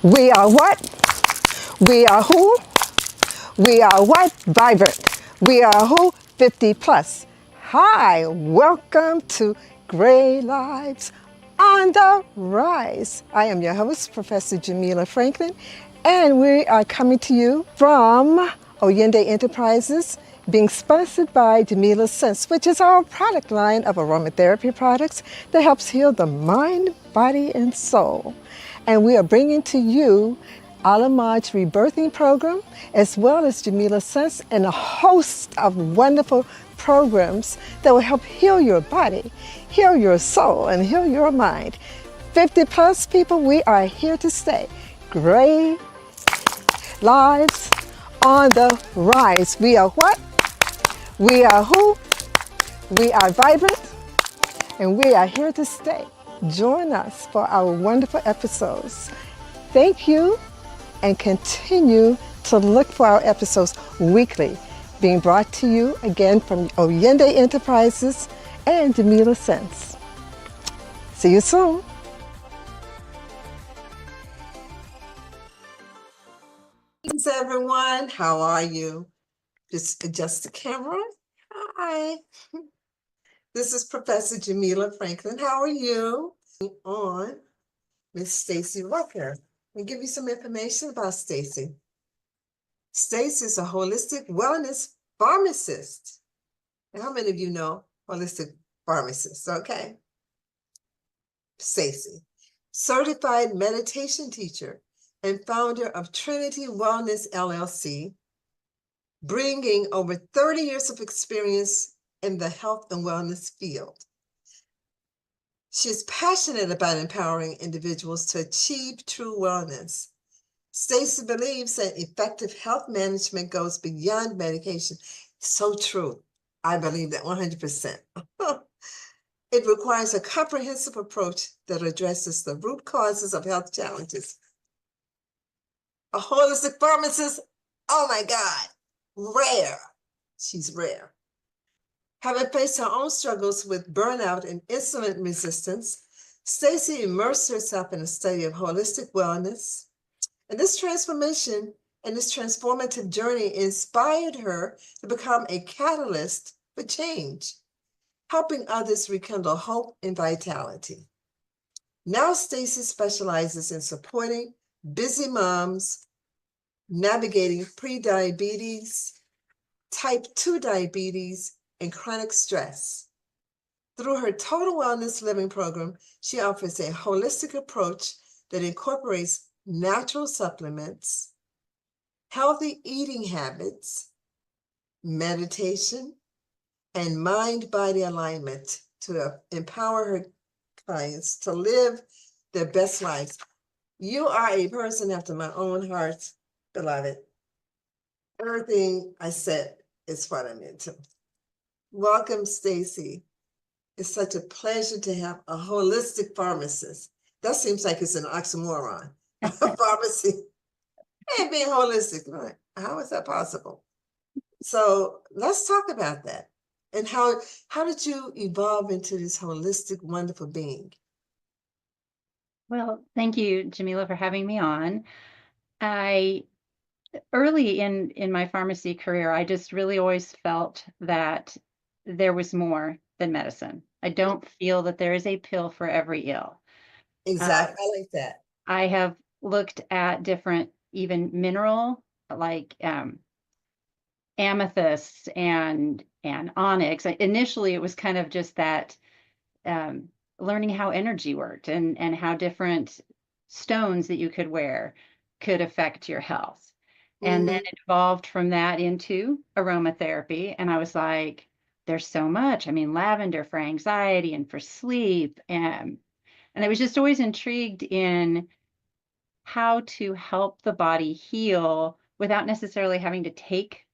We are what? We are who? We are what? Vibrant. We are who? 50 plus. Hi, welcome to Gray Lives on the Rise. I am your host, Professor Jamila Franklin, and we are coming to you from Oyende Enterprises, being sponsored by Jamila Sense, which is our product line of aromatherapy products that helps heal the mind, body, and soul. And we are bringing to you Alamaj's rebirthing program, as well as Jamila Sense, and a host of wonderful programs that will help heal your body, heal your soul, and heal your mind. 50 plus people, we are here to stay. Gray Lives on the Rise. We are what? We are who? We are vibrant, and we are here to stay. Join us for our wonderful episodes. Thank you, and continue to look for our episodes weekly, being brought to you again from Oyende Enterprises and Jamila Sense. See you soon. Greetings, everyone. How are you? Just adjust the camera. Hi. This is Professor Jamila Franklin. How are you? On Miss Stacey Rucker. I'll give you some information about Stacey. Stacey is a holistic wellness pharmacist. And how many of you know holistic pharmacists? Okay. Stacey, certified meditation teacher and founder of Trinity Wellness LLC, bringing over 30 years of experience in the health and wellness field. She is passionate about empowering individuals to achieve true wellness. Stacey believes that effective health management goes beyond medication. So true. I believe that 100%. It requires a comprehensive approach that addresses the root causes of health challenges. A holistic pharmacist, oh my God, rare. She's rare. Having faced her own struggles with burnout and insulin resistance, Stacey immersed herself in a study of holistic wellness. And this transformation and this transformative journey inspired her to become a catalyst for change, helping others rekindle hope and vitality. Now Stacey specializes in supporting busy moms navigating prediabetes, type 2 diabetes, and chronic stress. Through her Total Wellness Living program, she offers a holistic approach that incorporates natural supplements, healthy eating habits, meditation, and mind-body alignment to empower her clients to live their best lives. You are a person after my own heart, beloved. Everything I said is what I'm into. Welcome, Stacey. It's such a pleasure to have a holistic pharmacist. That seems like it's an oxymoron. Pharmacy and being holistic, right? How is that possible? So let's talk about that. And how did you evolve into this holistic, wonderful being? Well, thank you, Jamila, for having me on. I early in my pharmacy career, I just really always felt that there was more than medicine. I don't feel that there is a pill for every ill. Exactly. I like that. I have looked at different, even mineral, like amethyst and onyx. Initially, it was kind of just that learning how energy worked and how different stones that you could wear could affect your health. And then it evolved from that into aromatherapy. And I was like, there's so much. I mean, lavender for anxiety and for sleep. And I was just always intrigued in how to help the body heal without necessarily having to take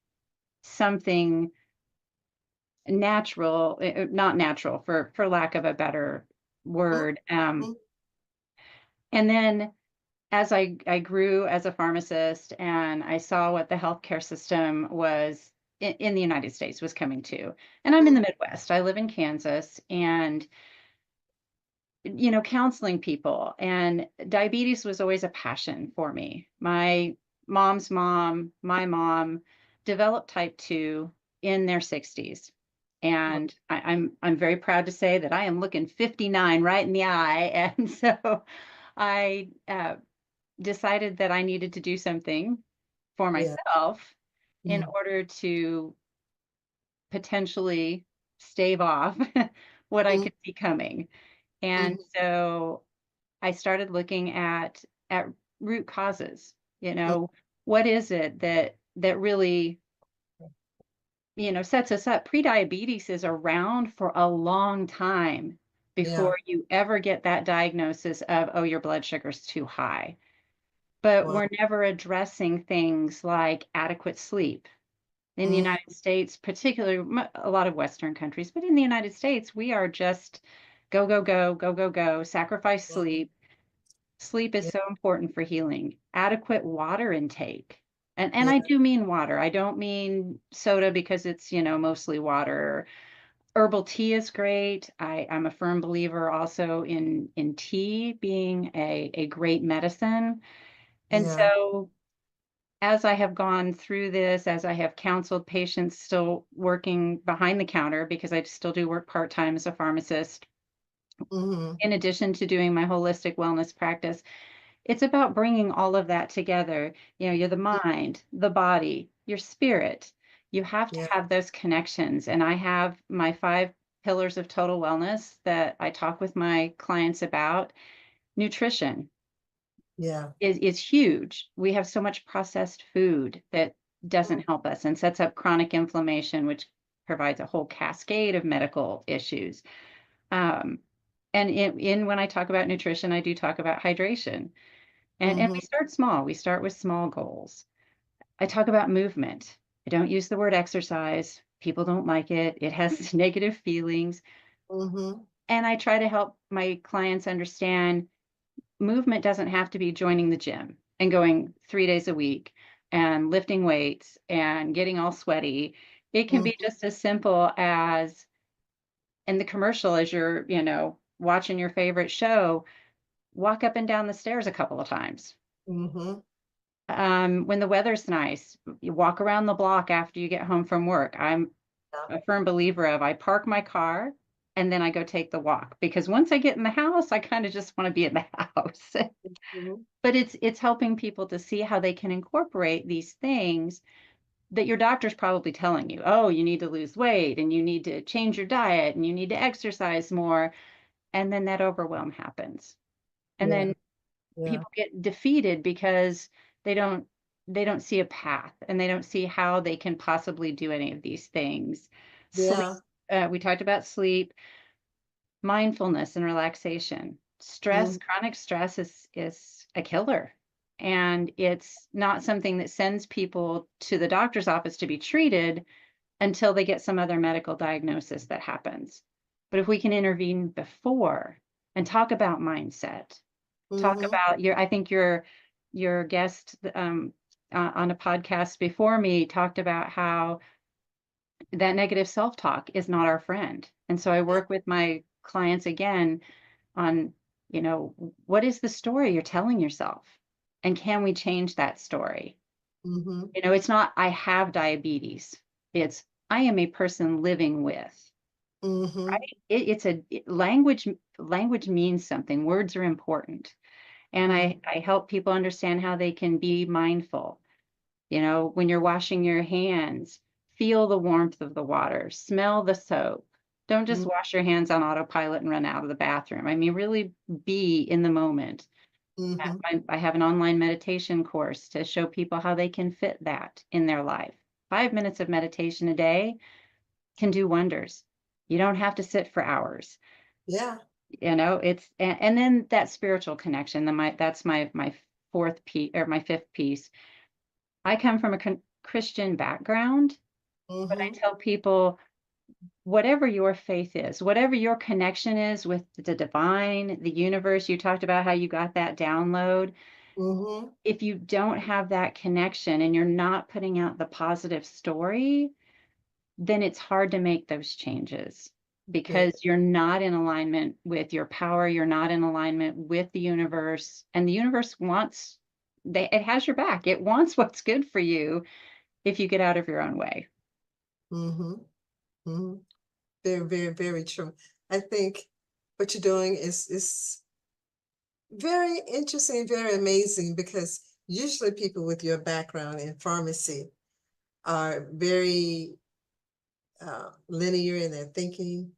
something natural, not natural for lack of a better word. And then as I grew as a pharmacist and I saw what the healthcare system was in the United States was coming to, and I'm in the Midwest, I live in Kansas, and counseling people. And diabetes was always a passion for me. My mom's mom, my mom developed type 2 in their 60s. And I'm very proud to say that I am looking 59 right in the eye. And so I decided that I needed to do something for Yeah. myself in Mm, order to potentially stave off what I mm, could see coming. And mm, so I started looking at root causes. mm, What is it that really, sets us up? Prediabetes is around for a long time yeah. before you ever get that diagnosis of, oh, your blood sugar's too high. But Wow. we're never addressing things like adequate sleep. In the Mm, United States, particularly a lot of Western countries, but in the United States, we are just go, go, go, go, go, go, sacrifice mm, sleep. Sleep is yeah. so important for healing. Adequate water intake. And Yeah. I do mean water. I don't mean soda because it's, mostly water. Herbal tea is great. I'm a firm believer also in tea being a great medicine. And Yeah. so as I have gone through this, as I have counseled patients still working behind the counter, because I still do work part-time as a pharmacist, Mm-hmm. in addition to doing my holistic wellness practice, it's about bringing all of that together. You're the mind, the body, your spirit. You have to Yeah. have those connections. And I have my 5 pillars of total wellness that I talk with my clients about. Nutrition Yeah. is huge. We have so much processed food that doesn't help us and sets up chronic inflammation, which provides a whole cascade of medical issues. Um, and when I talk about nutrition, I do talk about hydration. And Mm-hmm. we start small. We start with small goals. I talk about movement. I don't use the word exercise. People don't like it. It has negative feelings. Mm-hmm. And I try to help my clients understand movement doesn't have to be joining the gym and going 3 days a week and lifting weights and getting all sweaty. It can be Mm-hmm. just as simple as in the commercial, as you're, watching your favorite show, walk up and down the stairs a couple of times. Mm-hmm. When the weather's nice, you walk around the block after you get home from work. I'm Yeah. a firm believer of I park my car and then I go take the walk because once I get in the house, I kind of just want to be in the house. Mm-hmm. But it's helping people to see how they can incorporate these things that your doctor's probably telling you, oh, you need to lose weight and you need to change your diet and you need to exercise more. And then that overwhelm happens. And Yeah. then Yeah. people get defeated because they don't they don't see a path and they don't see how they can possibly do any of these things. Sleep, Yeah. we talked about sleep, mindfulness and relaxation. Mm-hmm. Chronic stress is a killer. And it's not something that sends people to the doctor's office to be treated until they get some other medical diagnosis that happens. But if we can intervene before and talk about mindset, talk Mm-hmm. about I think your guest on a podcast before me talked about how that negative self-talk is not our friend. And so I Yeah. work with my clients again on, what is the story you're telling yourself? And can we change that story? Mm-hmm. It's not I have diabetes. It's I am a person living with, Mm-hmm. right? Language means something. Words are important. And Mm-hmm. I help people understand how they can be mindful. When you're washing your hands, feel the warmth of the water, smell the soap. Don't just wash your hands on autopilot and run out of the bathroom. I mean, really be in the moment. Mm-hmm. I have an online meditation course to show people how they can fit that in their life. 5 minutes of meditation a day can do wonders. You don't have to sit for hours. Yeah. And then that spiritual connection. That's my fourth piece or my fifth piece. I come from a Christian background, but I Mm-hmm. tell people whatever your faith is, whatever your connection is with the divine, the universe, you talked about how you got that download. Mm-hmm. If you don't have that connection and you're not putting out the positive story, then it's hard to make those changes. because you're not in alignment with your power, you're not in alignment with the universe, and the universe wants, it has your back. It wants what's good for you if you get out of your own way. Mm-hmm. Mm-hmm. Very, very, very true. I think what you're doing is very interesting, very amazing, because usually people with your background in pharmacy are very linear in their thinking.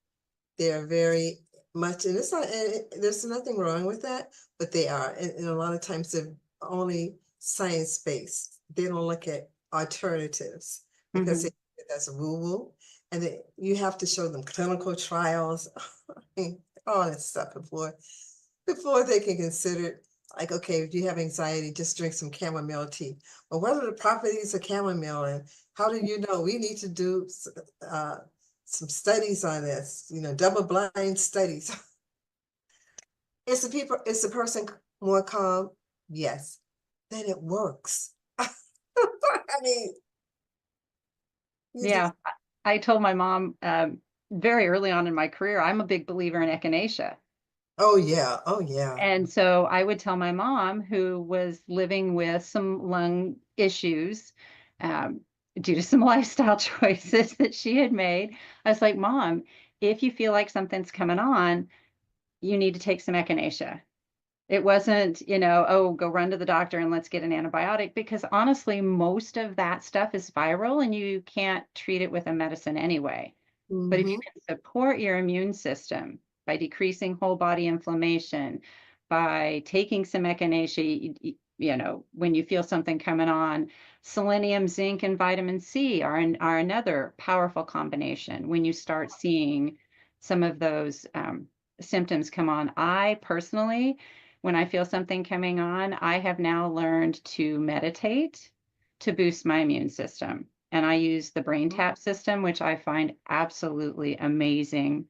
They're very much, and it's not, and there's nothing wrong with that, but they are, and a lot of times they're only science-based. They don't look at alternatives because that's a woo-woo, and you have to show them clinical trials, all that stuff before they can consider it. Like, okay, if you have anxiety, just drink some chamomile tea. Well, what are the properties of chamomile, and how do you know? We need to do some studies on this, double-blind studies. Is the person more calm? Yes. Then it works. I mean, you Yeah. just, I told my mom very early on in my career, I'm a big believer in echinacea. oh yeah, oh yeah. And so I would tell my mom, who was living with some lung issues um, due to some lifestyle choices that she had made, I was like, Mom, if you feel like something's coming on, you need to take some echinacea. It wasn't, oh, go run to the doctor and let's get an antibiotic, because honestly, most of that stuff is viral and you can't treat it with a medicine anyway. But if you Mm-hmm. can support your immune system by decreasing whole body inflammation, by taking some echinacea, when you feel something coming on, selenium, zinc, and vitamin C are another powerful combination when you start seeing some of those symptoms come on. I personally, when I feel something coming on, I have now learned to meditate to boost my immune system. And I use the brain tap system, which I find absolutely amazing.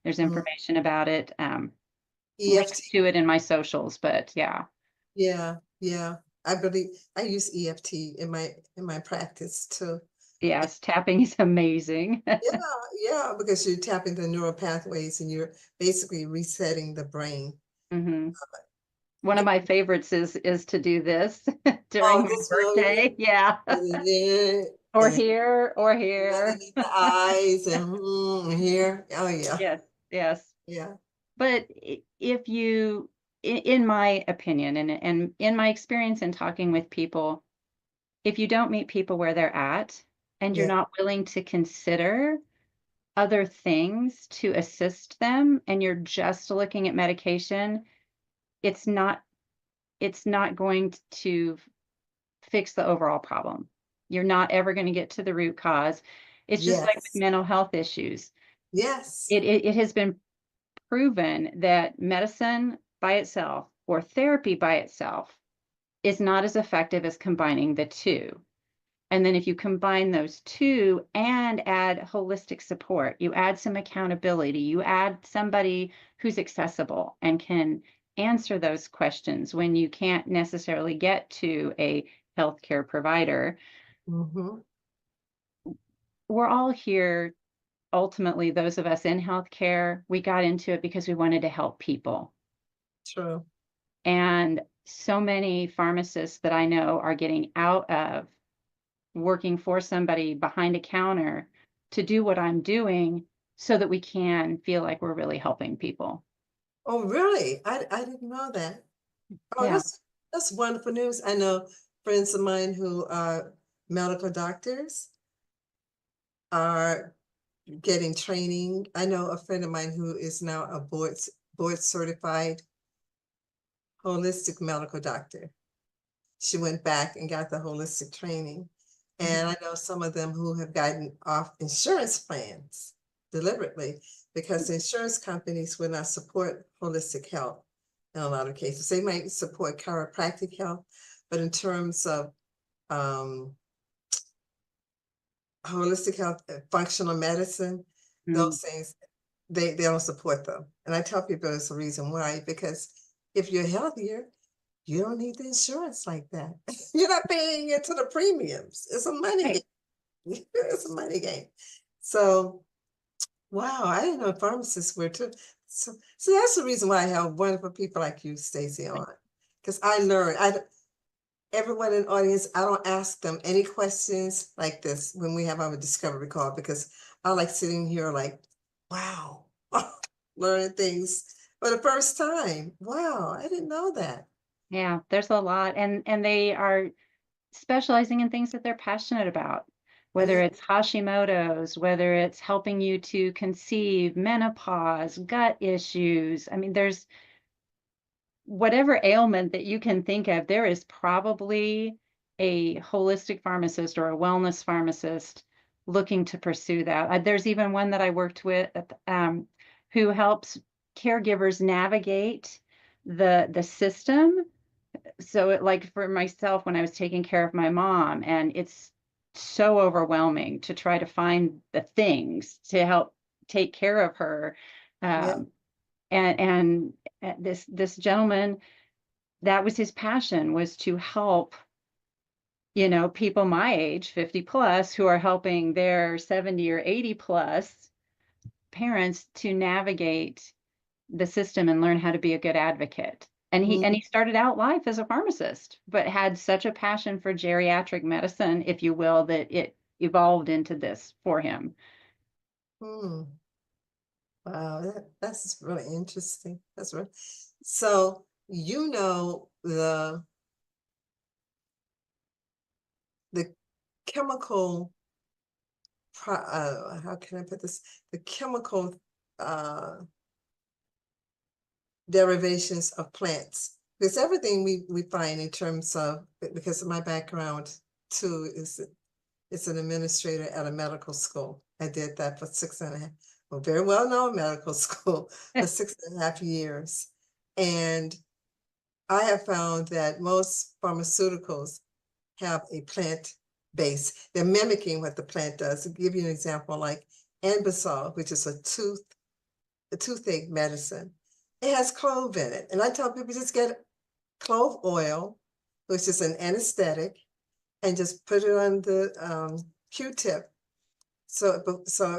There's Mm-hmm. information about it, EFT. links to it in my socials, but yeah, Yeah, yeah. I believe I use EFT in my practice too. yes, tapping is amazing. Yeah, yeah, because you're tapping the neural pathways and you're basically resetting the brain. hmm One Yeah. of my favorites is to do this during Oh, my this birthday. Yeah. one, Or and here, or here. underneath the eyes and here. Oh yeah, Yes, yes. yeah, But if you, in my opinion, and in my experience in talking with people, if you don't meet people where they're at and you're yeah. not willing to consider other things to assist them and you're just looking at medication, it's not going to fix the overall problem. You're not ever going to get to the root cause. It's just like with Yes, mental health issues. yes. It has been proven that medicine by itself or therapy by itself is not as effective as combining the two. And then if you combine those two and add holistic support, you add some accountability, you add somebody who's accessible and can answer those questions when you can't necessarily get to a healthcare provider. Mm-hmm. We're all here, ultimately, those of us in healthcare, we got into it because we wanted to help people. True. And so many pharmacists that I know are getting out of working for somebody behind a counter to do what I'm doing so that we can feel like we're really helping people. Oh, really? I didn't know that. Oh, Yeah. that's wonderful news. I know friends of mine who are medical doctors are getting training. I know a friend of mine who is now a board certified holistic medical doctor. She went back and got the holistic training. And I know some of them who have gotten off insurance plans deliberately because insurance companies will not support holistic health in a lot of cases. They might support chiropractic health, but in terms of um, holistic health, functional medicine, Mm. those things, they don't support them. And I tell people it's the reason why, because if you're healthier, you don't need the insurance like that. You're not paying into the premiums. It's a money Right. game. It's a money game. So Wow, I didn't know pharmacists were too. So that's the reason why I have wonderful people like you, Stacey, on. Because I learn. Everyone in the audience, I don't ask them any questions like this when we have our discovery call because I like sitting here like, wow, learning things for the first time. Wow, I didn't know that. Yeah, there's a lot, and they are specializing in things that they're passionate about, whether Yeah, it's Hashimoto's, whether it's helping you to conceive, menopause, gut issues. I mean, there's whatever ailment that you can think of, there is probably a holistic pharmacist or a wellness pharmacist looking to pursue that. There's even one that I worked with who helps caregivers navigate the system. So like for myself, when I was taking care of my mom, and it's so overwhelming to try to find the things to help take care of her. yeah. Um, and this gentleman, that was his passion, was to help, people my age, 50 plus, who are helping their 70 or 80 plus parents to navigate the system and learn how to be a good advocate. And he started out life as a pharmacist, but had such a passion for geriatric medicine, if you will, that it evolved into this for him. Mm-hmm. Wow, that's really interesting. That's right. So you know the chemical how can I put this? The chemical uh derivations of plants. Because everything we find in terms of, because of my background too, is an administrator at a medical school. I did that for 6.5, a very well-known medical school for 6.5 years. And I have found that most pharmaceuticals have a plant base. They're mimicking what the plant does. To give you an example, like Anbesol, which is a toothache medicine. It has clove in it. And I tell people just get clove oil, which is an anesthetic, and just put it on the Q-tip. So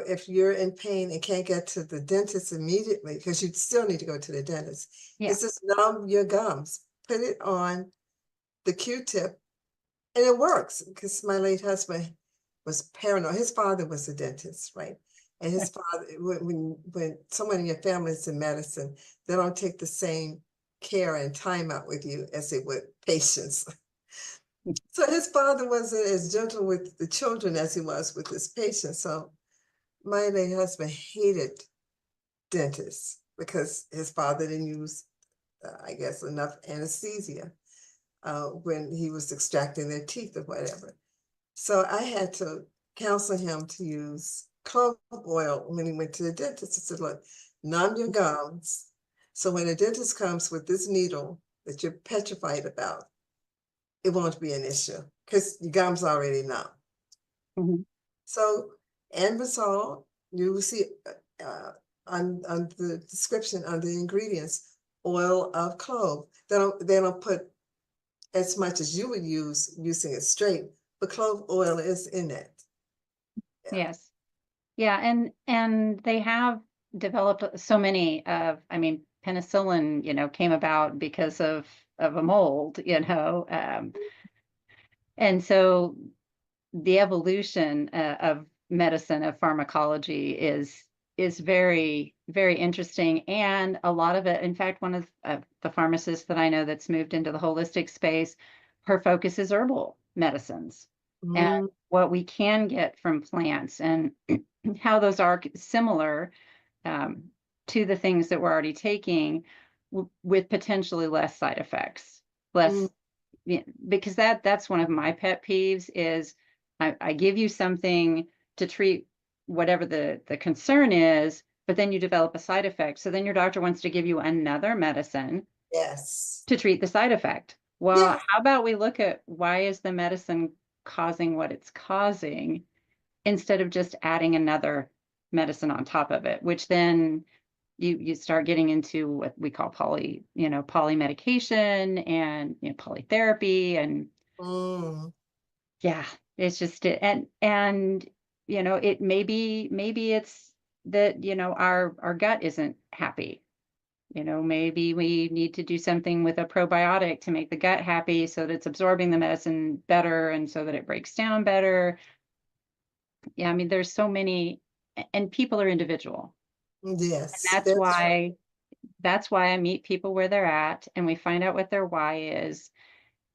if you're in pain and can't get to the dentist immediately, because you still need to go to the dentist, Yeah. it's just numb your gums. Put it on the Q-tip, and it works. Because my late husband was paranoid. His father was a dentist, right? And his father, when someone in your family is in medicine, they don't take the same care and time out with you as they would patients. So his father wasn't as gentle with the children as he was with his patients. So my late husband hated dentists because his father didn't use, I guess, enough anesthesia when he was extracting their teeth or whatever. So I had to counsel him to use clove oil when he went to the dentist. I said, look, numb your gums. So when the dentist comes with this needle that you're petrified about, it won't be an issue because your gums already numb. Mhm. So Anbesol, you will see on the description, on the ingredients, oil of clove. They don't put as much as you would use using it straight, but clove oil is in it. Yeah. Yes. Yeah, and they have developed so many of, I mean, penicillin, came about because of a mold, and so the evolution of medicine, of pharmacology, is very, very interesting. And a lot of it, in fact, one of the pharmacists that I know that's moved into the holistic space, her focus is herbal medicines and Mm, what we can get from plants, and how those are similar um, to the things that we're already taking, with potentially less side effects, mm, less, because that's one of my pet peeves is I give you something to treat whatever the concern is, but then you develop a side effect. So then your doctor wants to give you another medicine yes. to treat the side effect. Well, Yes. how about we look at why is the medicine causing what it's causing, instead of just adding another medicine on top of it, which then you start getting into what we call polymedication and polytherapy. And Mm, yeah, it's just it. And it maybe it's that, our gut isn't happy. Maybe we need to do something with a probiotic to make the gut happy so that it's absorbing the medicine better and so that it breaks down better. Yeah, I mean, there's so many, and people are individual. And Yes, that's that's right. why I meet people where they're at and we find out what their why is,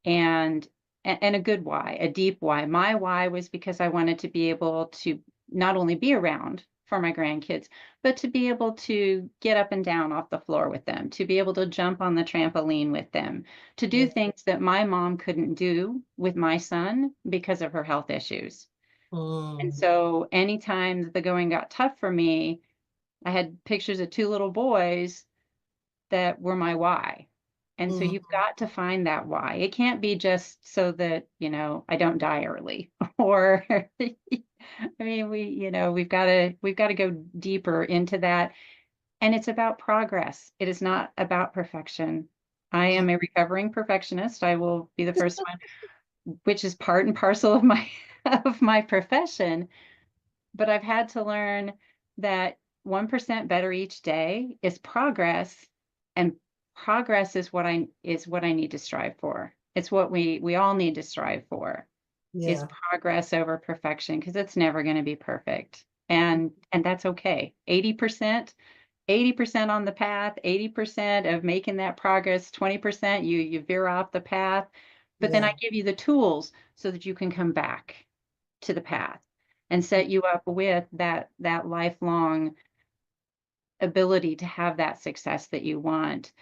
and a good why, a deep why. My why was because I wanted to be able to not only be around for my grandkids, but to be able to get up and down off the floor with them, to be able to jump on the trampoline with them, to do Yeah. things that my mom couldn't do with my son because of her health issues. And Mm, so anytime the going got tough for me, I had pictures of two little boys that were my why. And so you've mhm. got to find that why. It can't be just so that, I don't die early or I mean, we've got to go deeper into that. And it's about progress. It is not about perfection. I Mm. am a recovering perfectionist. I will be the first one, which is part and parcel of my of my profession. But I've had to learn that 1% better each day is progress, and progress is what I need to strive for. It's what we all need to strive for, is Yeah. progress over perfection, because it's never going to be perfect. And that's okay. 80% on the path, 80% of making that progress, 20% you veer off the path. But then I Yeah. give you the tools so that you can come back to the path and set you up with that lifelong ability to have that success that you want.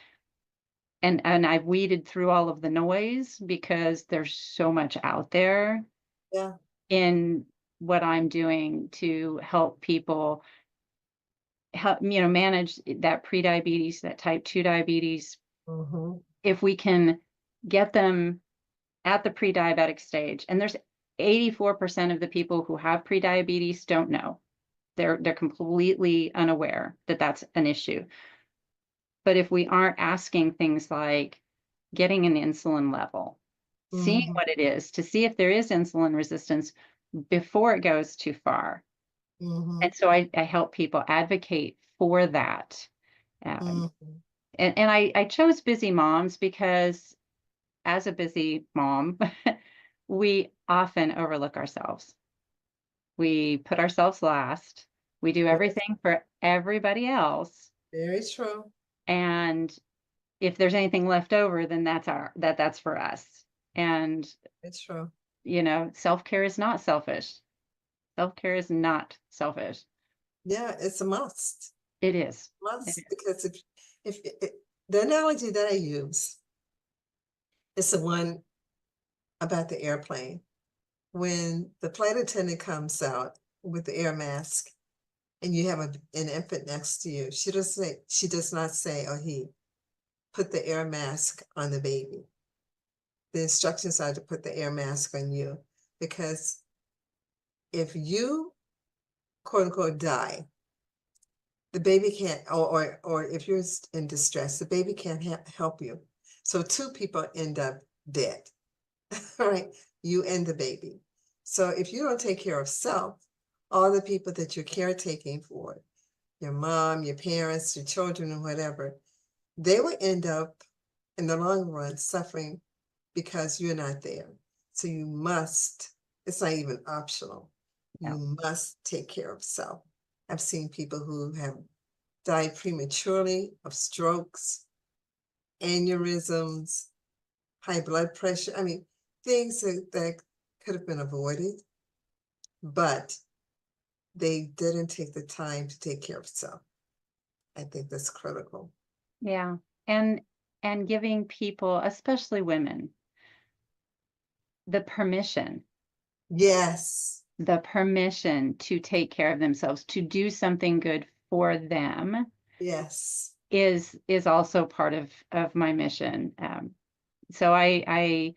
And I've weeded through all of the noise because there's so much out there Yeah. in what I'm doing to help people manage that prediabetes, that type 2 diabetes. Hmm. If we can get them at the pre-diabetic stage, and there's 84% of the people who have prediabetes don't know. They're completely unaware that that's an issue. But if we aren't asking things like getting an insulin level, seeing Hmm. what it is, to see if there is insulin resistance before it goes too far. Hmm. And so I help people advocate for that. Um, Hmm. and I chose busy moms because as a busy mom, we often overlook ourselves. We put ourselves last. We do Very, everything for everybody else. very true. And if there's anything left over, then that's for us. And, It's true. self-care is not selfish. Self-care is not selfish. Yeah, it's a must. It is. It Must, is. because the analogy that I use is the one about the airplane. When the flight attendant comes out with the air mask and you have an infant next to you, she does not say, or he, put the air mask on the baby. The instructions are to put the air mask on you, because if you, quote unquote, die, the baby can't, or if you're in distress, the baby can't help you. So two people end up dead, right? You and the baby. So if you don't take care of self, all the people that you're caretaking for, your mom, your parents, your children, or whatever, they will end up in the long run suffering because you're not there. So you must, it's not even optional. No. You must take care of self. I've seen people who have died prematurely of strokes, aneurysms, high blood pressure. I mean, things that could have been avoided, but they didn't take the time to take care of self. I think that's critical. Yeah. And giving people, especially women, the permission, Yes, to take care of themselves, to do something good for them, yes. is also part of my mission. So I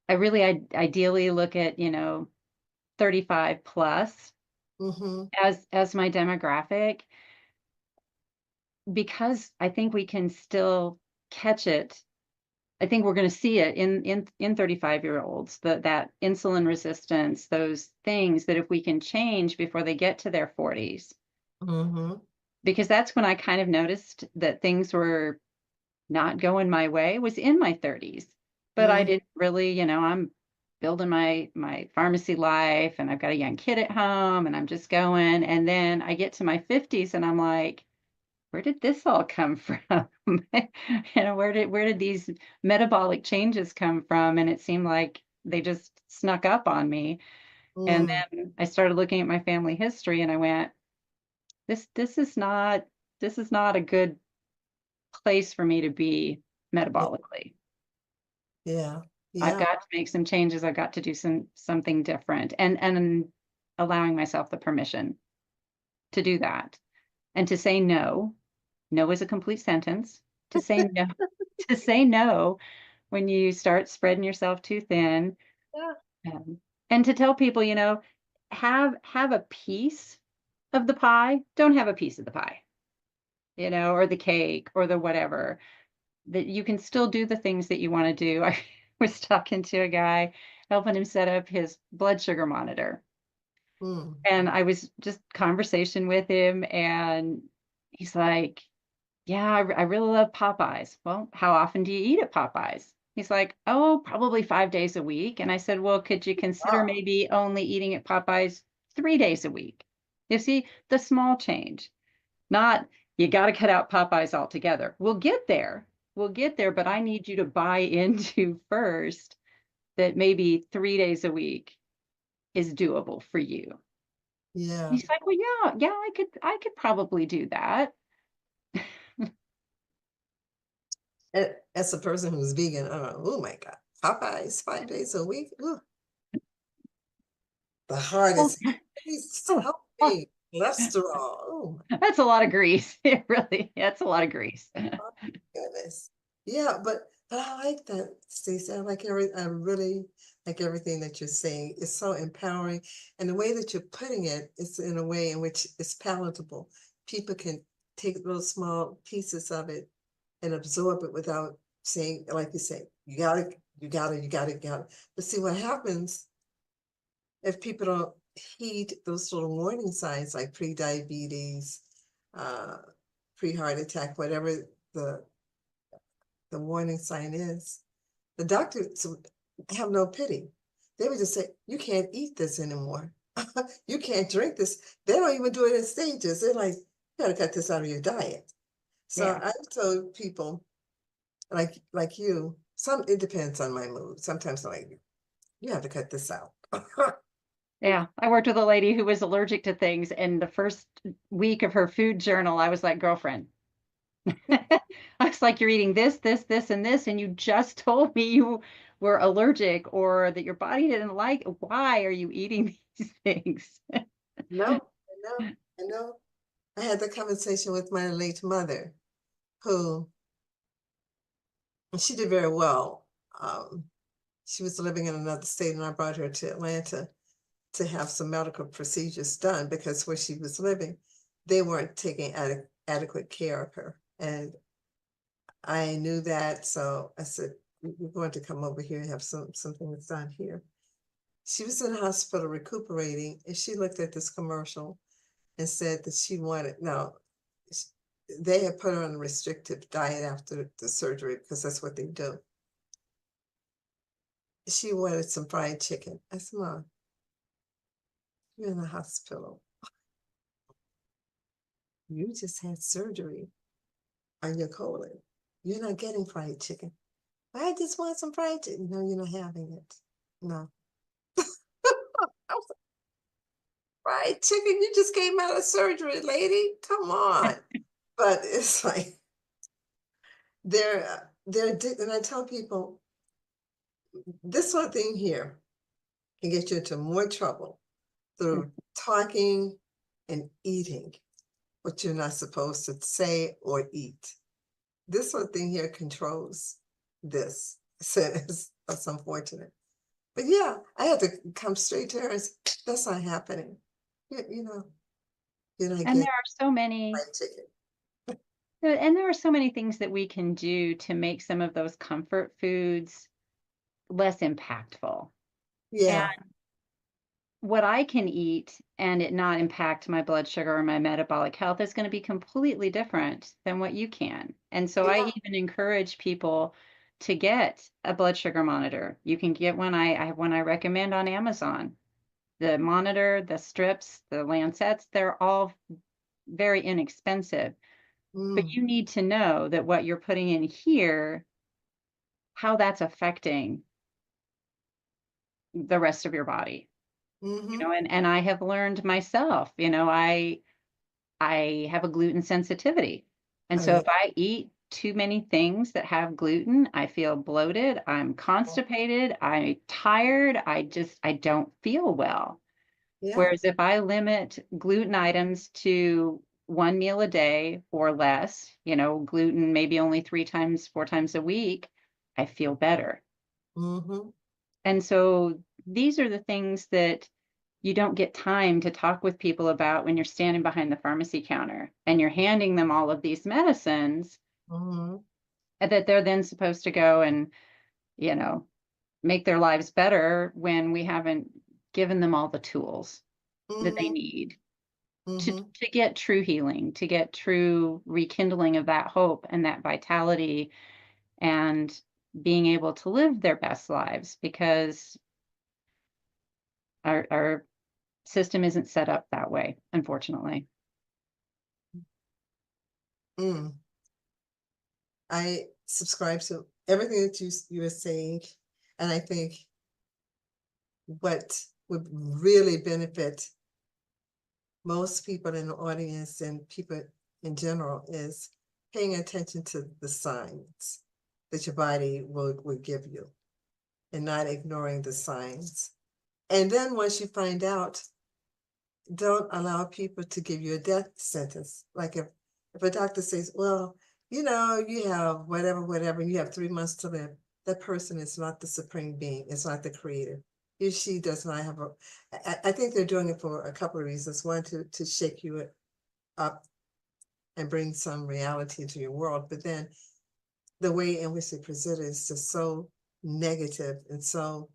really ideally look at 35 plus Mm-hmm. as my demographic, because I think we can still catch it. I think we're going to see it in 35-year-olds, that insulin resistance, those things that if we can change before they get to their 40s, Mm-hmm. because that's when I kind of noticed that things were not going my way, was in my 30s. But I Mm-hmm. didn't really, I'm building my pharmacy life, and I've got a young kid at home, and I'm just going. And then I get to my 50s and I'm like, where did this all come from? Where did these metabolic changes come from? And it seemed like they just snuck up on me. And then I started looking at my family history and I went, this is not a good place for me to be metabolically. Yeah. I've Yeah. got to make some changes. I've got to do something different, and allowing myself the permission to do that and to say no. No is a complete sentence. To say no, to say no when you start spreading yourself too thin, Yeah. um, and to tell people, have a piece of the pie. Don't have a piece of the pie, or the cake or the whatever. That you can still do the things that you want to do. I was talking to a guy, helping him set up his blood sugar monitor. Mm. And I was just conversation with him, and he's like, yeah, I really love Popeyes. Well, how often do you eat at Popeyes? He's like, oh, probably 5 days a week. And I said, well, could you consider Wow. maybe only eating at Popeyes 3 days a week? You see, the small change, not you got to cut out Popeyes altogether. We'll get there. We'll get there, but I need you to buy into first that maybe 3 days a week is doable for you. Yeah. He's like, well, yeah, I could probably do that. As a person who's vegan, I'm like, oh my God, Popeyes 5 days a week. Ooh, the Well, hardest. Please oh, help oh, me. Cholesterol. Oh that's a lot of grease. It really, that's a lot of grease. my goodness. Yeah, but I like that, Stacey. I really like everything that you're saying. It's so empowering. And the way that you're putting it is in a way in which it's palatable. People can take little small pieces of it and absorb it without saying, like you say, you gotta, you gotta, you gotta, you gotta. But see what happens if people don't heed those little warning signs like pre-diabetes, uh, pre-heart attack, whatever the the warning sign is. The doctors have no pity. They would just say, you can't eat this anymore. You can't drink this. They don't even do it in stages. They're like, you gotta cut this out of your diet. So Yeah. I've told people like you, it depends on my mood. Sometimes I'm like, you have to cut this out. Yeah. I worked with a lady who was allergic to things, and the first week of her food journal, I was like, girlfriend, I was like, you're eating this, this, this, and this, and you just told me you were allergic or that your body didn't like. Why are you eating these things? No, I know, I know. I had the conversation with my late mother, who she did very well. She was living in another state, and I brought her to Atlanta to have some medical procedures done because where she was living, they weren't taking adequate care of her. And I knew that, so I said, we're going to come over here and have something that's done here. She was in the hospital recuperating, and she looked at this commercial and said that she wanted, no, they had put her on a restrictive diet after the surgery because that's what they do. She wanted some fried chicken. I said, Mom, you're in the hospital. You just had surgery on your colon. You're not getting fried chicken. I just want some fried chicken. No, you're not having it. No. I was like, fried chicken? You just came out of surgery, lady. Come on. But it's like they're addicted. And I tell people this one thing here can get you into more trouble through talking and eating what you're not supposed to say or eat. This one thing here controls this. So it's unfortunate. But yeah, I had to come straight to her and say, that's not happening. You know, you're not And getting there are so many, fried chicken. and there are so many things that we can do to make some of those comfort foods less impactful. And Yeah. what I can eat and it not impact my blood sugar or my metabolic health is going to be completely different than what you can. And so I Yeah. even encourage people to get a blood sugar monitor. You can get one. I have one I recommend on Amazon. The monitor, the strips, the lancets, they're all very inexpensive. But Mm, you need to know that what you're putting in here, how that's affecting the rest of your body. mm-hmm. And I have learned myself, I have a gluten sensitivity. And Oh, so yeah. if I eat too many things that have gluten, I feel bloated, I'm constipated, I'm tired, I don't feel well. Yeah. Whereas if I limit gluten items to one meal a day or less, gluten maybe only 3 times, 4 times a week, I feel better. Mm-hmm. And so these are the things that you don't get time to talk with people about when you're standing behind the pharmacy counter and you're handing them all of these medicines Mm-hmm. that they're then supposed to go and, you know, make their lives better when we haven't given them all the tools that they Mm-hmm. need to, Mm-hmm. to get true healing, to get true rekindling of that hope and that vitality and being able to live their best lives because our system isn't set up that way, unfortunately. Mm. I subscribe to everything that you were saying, and I think what would really benefit most people in the audience and people in general is paying attention to the signs that your body would give you and not ignoring the signs. And then once you find out, don't allow people to give you a death sentence. Like if a doctor says, well, you have whatever, and you have 3 months to live, that person is not the supreme being. It's not the creator. He, she does not have I think they're doing it for a couple of reasons. One, to shake you up and bring some reality into your world. But then the way in which they present it is just so negative and so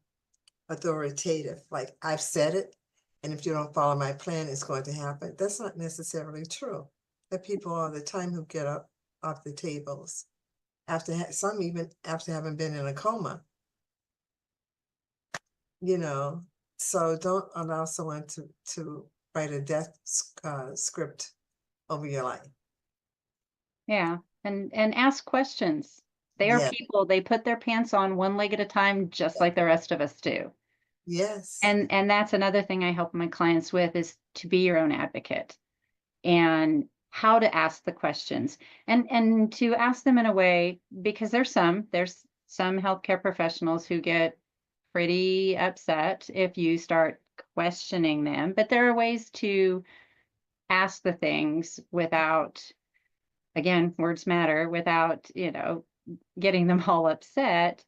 authoritative. Like, I've said it, and if you don't follow my plan, it's going to happen. That's not necessarily true. There are people all the time who get up off the tables some even after having been in a coma, you know. So don't allow someone to write a death script over your life. Yeah. And ask questions. They are Yeah. people. They put their pants on one leg at a time, just like the rest of us do. Yes. And that's another thing I help my clients with is to be your own advocate and how to ask the questions and to ask them in a way because there's some healthcare professionals who get pretty upset if you start questioning them, but there are ways to ask the things without, again, words matter, without, getting them all upset.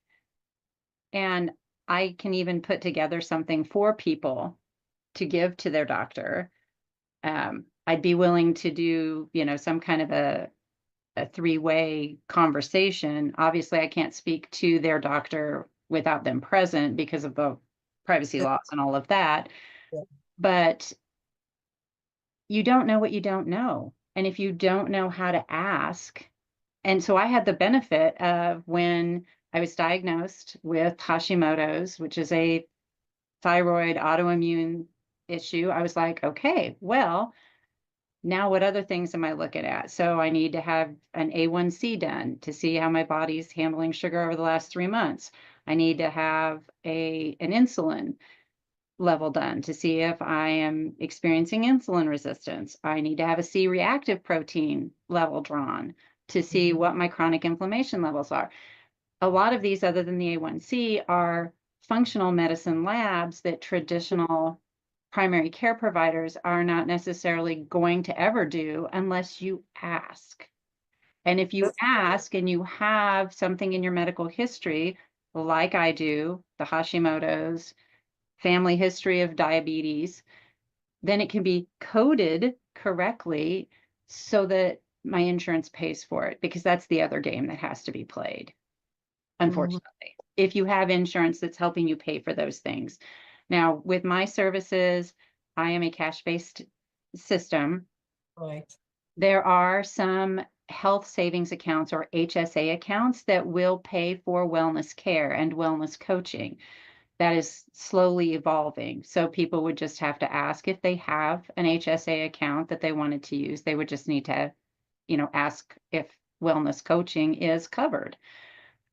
And I can even put together something for people to give to their doctor. I'd be willing to do, some kind of a three-way conversation. Obviously, I can't speak to their doctor without them present because of the privacy Yeah. laws and all of that. Yeah. But you don't know what you don't know. And if you don't know how to ask, and so I had the benefit of when I was diagnosed with Hashimoto's, which is a thyroid autoimmune issue, I was like, okay, well, now what other things am I looking at? So I need to have an A1C done to see how my body's handling sugar over the last 3 months. I need to have an insulin level done to see if I am experiencing insulin resistance. I need to have a C-reactive protein level drawn to see Mhm. what my chronic inflammation levels are. A lot of these, other than the A1C, are functional medicine labs that traditional primary care providers are not necessarily going to ever do unless you ask. And if you That's ask and you have something in your medical history, like I do, the Hashimoto's, family history of diabetes, then it can be coded correctly so that my insurance pays for it, because that's the other game that has to be played, mhm. unfortunately. If you have insurance that's helping you pay for those things. Now, with my services, I am a cash-based system. Right. There are some health savings accounts or HSA accounts that will pay for wellness care and wellness coaching. That is slowly evolving. So people would just have to ask if they have an HSA account that they wanted to use. They would just need to, ask if wellness coaching is covered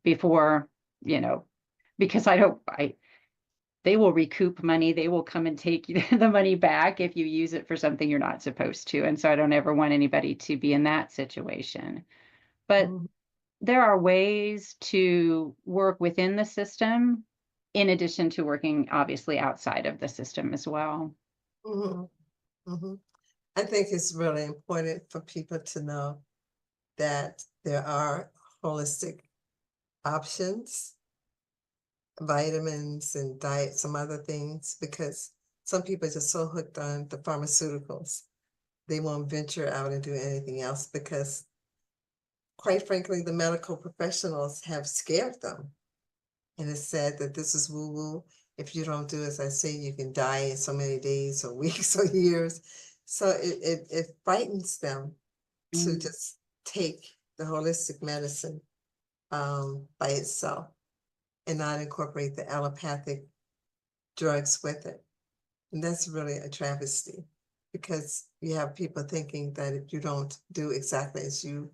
before, you know, because they will recoup money. They will come and take the money back if you use it for something you're not supposed to. And so I don't ever want anybody to be in that situation. But Mm-hmm. there are ways to work within the system in addition to working obviously outside of the system as well. Mm-hmm. Mm-hmm. I think it's really important for people to know that there are holistic options, vitamins and diet, some other things, because some people are just so hooked on the pharmaceuticals. They won't venture out and do anything else because, quite frankly, the medical professionals have scared them. And it's said that this is woo-woo. If you don't do as I say, you can die in so many days or weeks or years. So it frightens them to Mm. just take the holistic medicine by itself and not incorporate the allopathic drugs with it. And that's really a travesty because you have people thinking that if you don't do exactly as you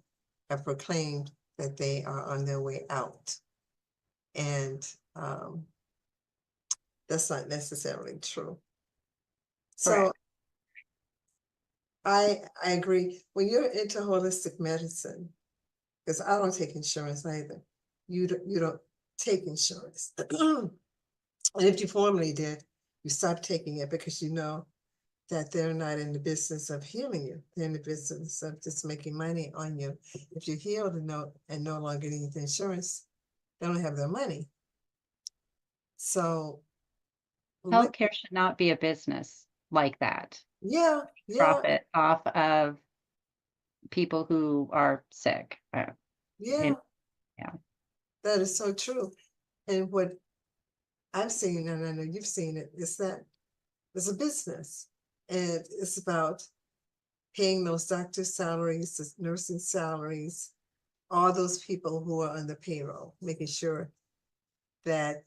have proclaimed, that they are on their way out. And that's not necessarily true. So Correct. I agree. When you're into holistic medicine, because I don't take insurance either. You don't take insurance. And if you formerly did, you stopped taking it because you know that they're not in the business of healing you. They're in the business of just making money on you. If you're healed and no longer need the insurance, they don't have their money. So with Healthcare should not be a business like that. yeah, yeah, Profit off of people who are sick. yeah, And yeah. that is so true. And what I've seen, and I know you've seen it, is that it's a business. And it's about paying those doctors' salaries, the nursing salaries, all those people who are on the payroll, making sure that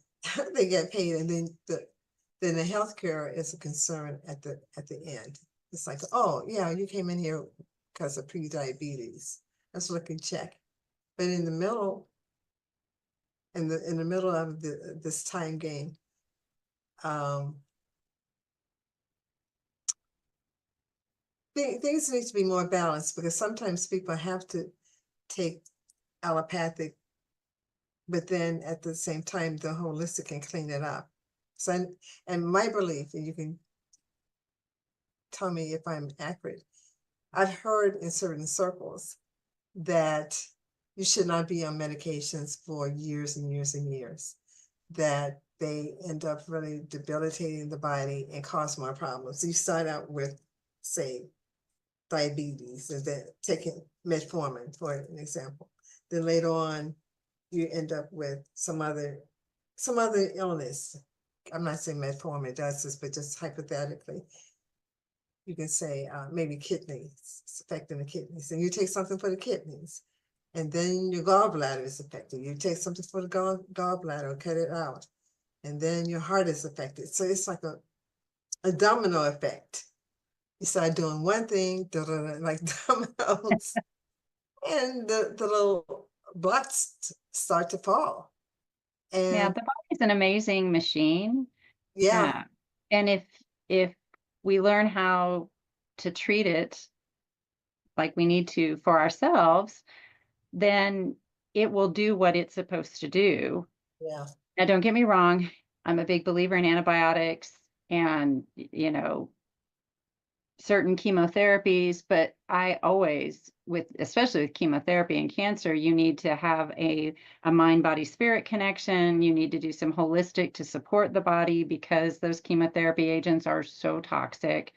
they get paid, and then the healthcare is a concern at the end. It's like, oh yeah, you came in here because of prediabetes. Let's look and check. But in the middle, in the middle of this time game, um, things need to be more balanced because sometimes people have to take allopathic, but then at the same time, the holistic can clean it up. So, and my belief, and you can tell me if I'm accurate, I've heard in certain circles that you should not be on medications for years and years and years, that they end up really debilitating the body and cause more problems. You start out with, say, diabetes and then taking metformin, for an example. Then later on, you end up with some other illness. I'm not saying metformin does this, but just hypothetically, you can say maybe kidneys, it's affecting the kidneys, and you take something for the kidneys, and then your gallbladder is affected. You take something for the gallbladder, cut it out, and then your heart is affected. So it's like a domino effect. You start doing one thing, like dominoes, and the little blocks start to fall. Yeah, And the body's an amazing machine. yeah, Uh, and if we learn how to treat it like we need to for ourselves, then it will do what it's supposed to do. yeah, Now, don't get me wrong, I'm a big believer in antibiotics and, certain chemotherapies, but I always, especially with chemotherapy and cancer, you need to have a mind, body, spirit connection. You need to do some holistic to support the body because those chemotherapy agents are so toxic.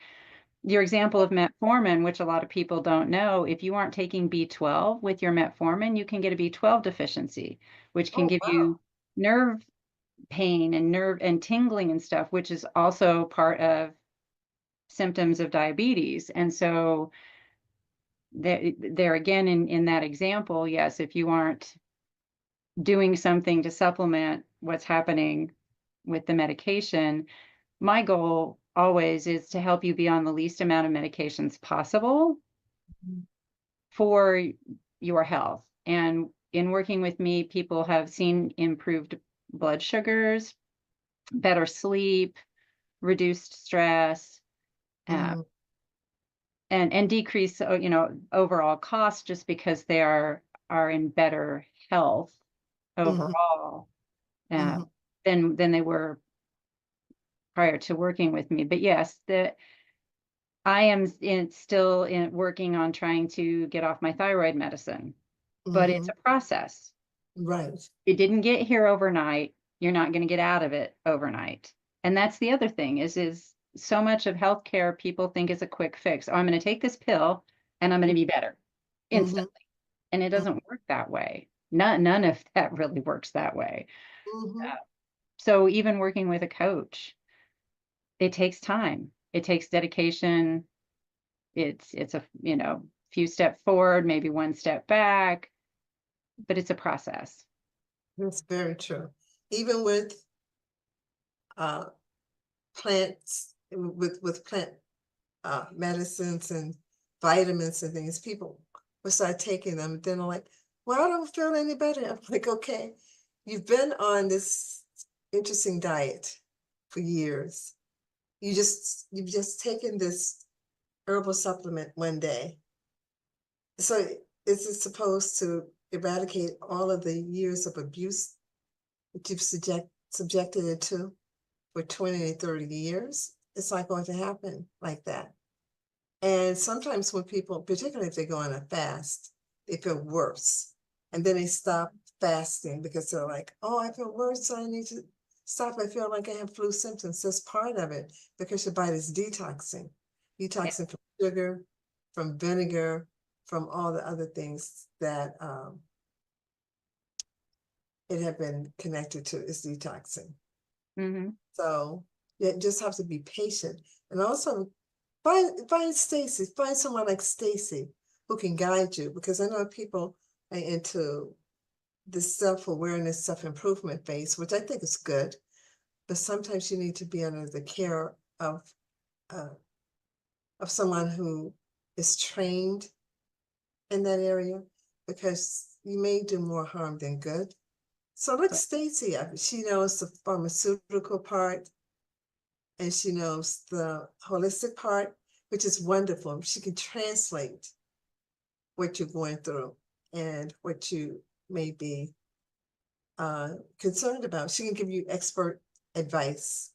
Your example of metformin, which a lot of people don't know, if you aren't taking B12 with your metformin, you can get a B12 deficiency, which can oh give wow, you nerve pain and nerve and tingling and stuff, which is also part of symptoms of diabetes. And so there again, in that example, yes, if you aren't doing something to supplement what's happening with the medication, my goal always is to help you be on the least amount of medications possible for your health. And in working with me, people have seen improved blood sugars, better sleep, reduced stress, uh, Mm-hmm. and decrease, overall costs, just because they are in better health Mm-hmm. overall, uh, Mm-hmm. than they were prior to working with me. But yes, I am still working on trying to get off my thyroid medicine, but it's Mm-hmm. a process. Right. It didn't get here overnight. You're not going to get out of it overnight. And that's the other thing is so much of healthcare people think is a quick fix. Oh, I'm going to take this pill and I'm going to be better Mm-hmm. instantly. And it doesn't work that way. None of that really works that way. Mm-hmm. So even working with a coach, it takes time. It takes dedication. It's a, few step forward, maybe one step back, but it's a process. That's very true. Even with uh, plants, with plant medicines and vitamins and things, people will start taking them. Then they're like, well, I don't feel any better. I'm like, okay, you've been on this interesting diet for years. You've just taken this herbal supplement one day. So is it supposed to eradicate all of the years of abuse that you've subjected it to for 20 or 30 years? It's not going to happen like that. And sometimes when people, particularly if they go on a fast, they feel worse. And then they stop fasting because they're like, oh, I feel worse, so I need to stop. I feel like I have flu symptoms. That's part of it because your body's detoxing. Yeah. Detoxing from sugar, from vinegar, from all the other things that it had been connected to is detoxing. Mm-hmm. So you just have to be patient. And also find Stacey, find someone like Stacey who can guide you, because I know people are into the self-awareness, self-improvement phase, which I think is good, but sometimes you need to be under the care uh, of someone who is trained in that area, because you may do more harm than good. So look, Stacey, she knows the pharmaceutical part and she knows the holistic part, which is wonderful. She can translate what you're going through and what you may be concerned about. She can give you expert advice.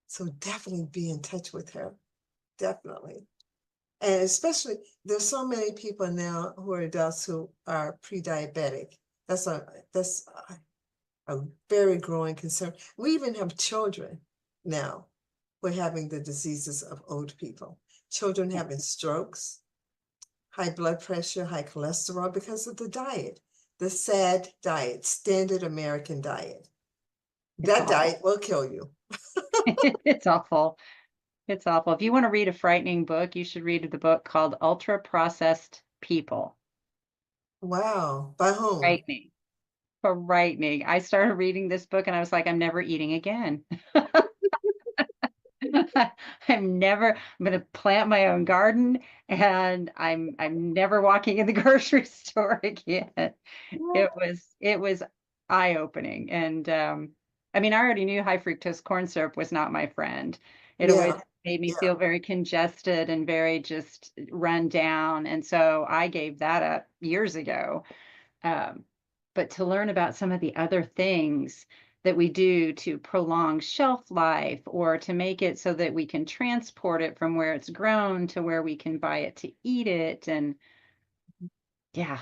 So definitely be in touch with her. Definitely. And especially, there's so many people now who are adults who are pre-diabetic. That's a very growing concern. We even have children now who are having the diseases of old people. Children Yeah. having strokes, high blood pressure, high cholesterol because of the diet, the SAD diet, standard American diet. It's That awful. diet will kill you. It's awful. It's awful. If you want to read a frightening book, you should read the book called Ultra Processed People. Wow. By whom? Frightening. Frightening. I started reading this book and I was like, I'm never eating again. I'm gonna plant my own garden and I'm never walking in the grocery store again. It was eye-opening. And I mean, I already knew high fructose corn syrup was not my friend. It always Yeah. made me Yeah. feel very congested and very just run down. And so I gave that up years ago. Um, but to learn about some of the other things that we do to prolong shelf life or to make it so that we can transport it from where it's grown to where we can buy it to eat it. And yeah,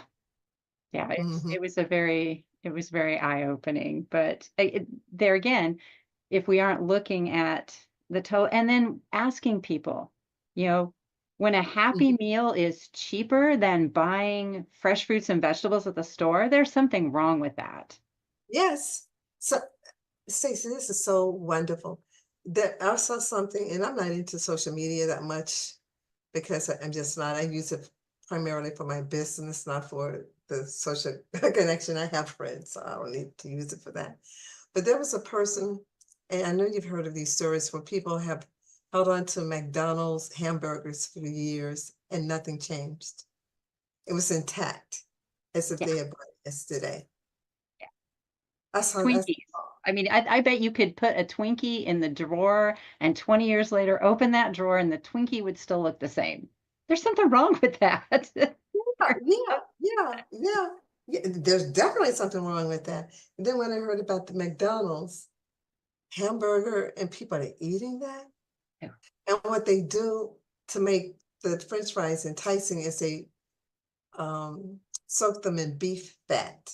yeah, Mm-hmm. it was very eye-opening. But there again, if we aren't looking at the total and then asking people, you know, when a Happy Mm-hmm. Meal is cheaper than buying fresh fruits and vegetables at the store, there's something wrong with that. Yes. So Stacey, this is so wonderful. That I saw something, and I'm not into social media that much because I'm just not. I use it primarily for my business, not for the social connection. I have friends, so I don't need to use it for that. But there was a person, and I know you've heard of these stories where people have held on to McDonald's hamburgers for years and nothing changed. It was intact, as if Yeah. they had bought it yesterday. Yeah. I saw that. Twinkies. I mean, I bet you could put a Twinkie in the drawer and 20 years later open that drawer and the Twinkie would still look the same. There's something wrong with that. Yeah. There's definitely something wrong with that. And then when I heard about the McDonald's hamburger and people are eating that, Yeah. and what they do to make the French fries enticing is they soak them in beef fat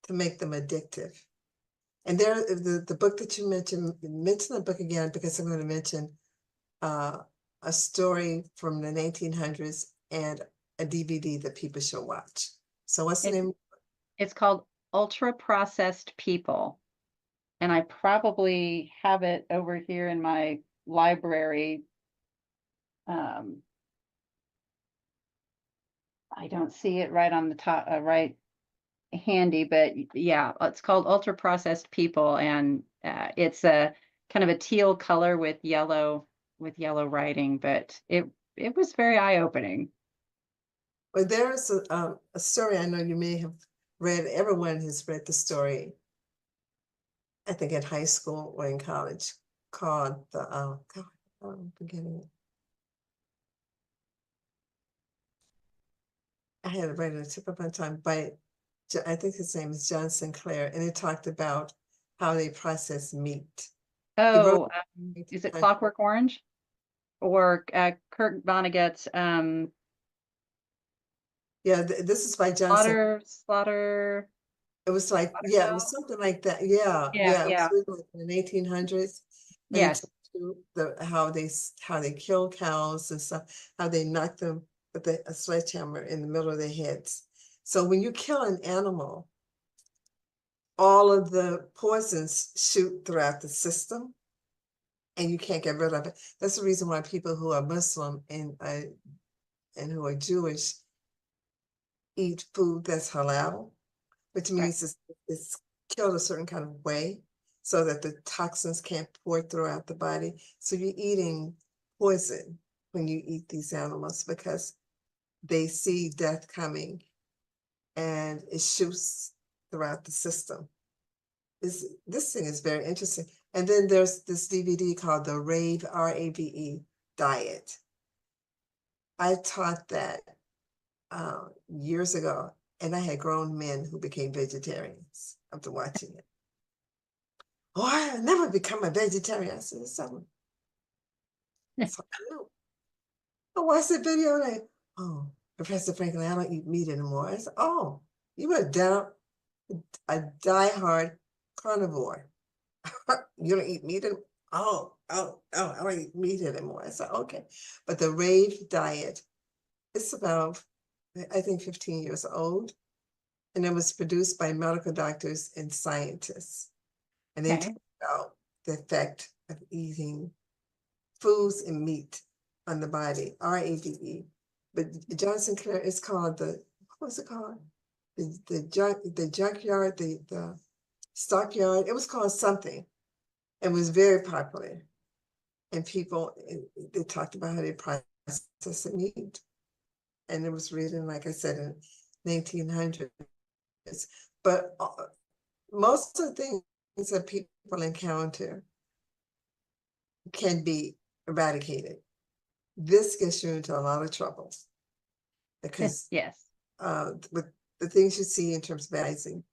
to make them addictive. And there, the book that you mention the book again because I'm going to mention uh, a story from the 1900s and a DVD that people should watch. So what's the It's name? it's called Ultra Processed People. And I probably have it over here in my library. Um, I don't see it right on the top, right handy, but yeah, it's called Ultra Processed People, and it's a kind of a teal color with yellow writing, but it was very eye-opening. Well, there's a story I know you may have read. Everyone has read the story, I think in high school or in college, called the, God, I'm forgetting it. I had it right at the tip of my tongue, but I think his name is John Sinclair, and it talked about how they process meat. He wrote Oh, it in is it 1800. Clockwork Orange or Kurt Vonnegut's Yeah, this is by John Sinclair. Slaughter? It was like, yeah, it was something like that. Yeah, Yeah, yeah, it was yeah, written like in the 1800s, and it yes. told you how they kill cows and stuff, how they knock them with a sledgehammer in the middle of their heads. So when you kill an animal, all of the poisons shoot throughout the system, and you can't get rid of it. That's the reason why people who are Muslim and who are Jewish eat food that's halal, which Right. means it's killed a certain kind of way so that the toxins can't pour throughout the body. So you're eating poison when you eat these animals because they see death coming and it shoots throughout the system. This thing is very interesting. And then there's this DVD called the Rave, R-A-V-E diet. I taught that years ago, and I had grown men who became vegetarians after watching it. Oh, I never become a vegetarian. I said, so I watched the video and oh, Professor Franklin, I don't eat meat anymore. I said, oh, you were a diehard carnivore. You don't eat meat anymore? I don't eat meat anymore. I said, okay. But the Rave diet, it's about, I think, 15 years old. And it was produced by medical doctors and scientists. And they talk Okay. about the effect of eating foods and meat on the body, RAVE. But John Sinclair is called what was it called? The junkyard, the stockyard. It was called something. It was very popular. And people, they talked about how they process the meat. And it was written, like I said, in 1900s. But most of the things that people encounter can be eradicated. This gets you into a lot of trouble because Yes. with the things you see in terms of advertising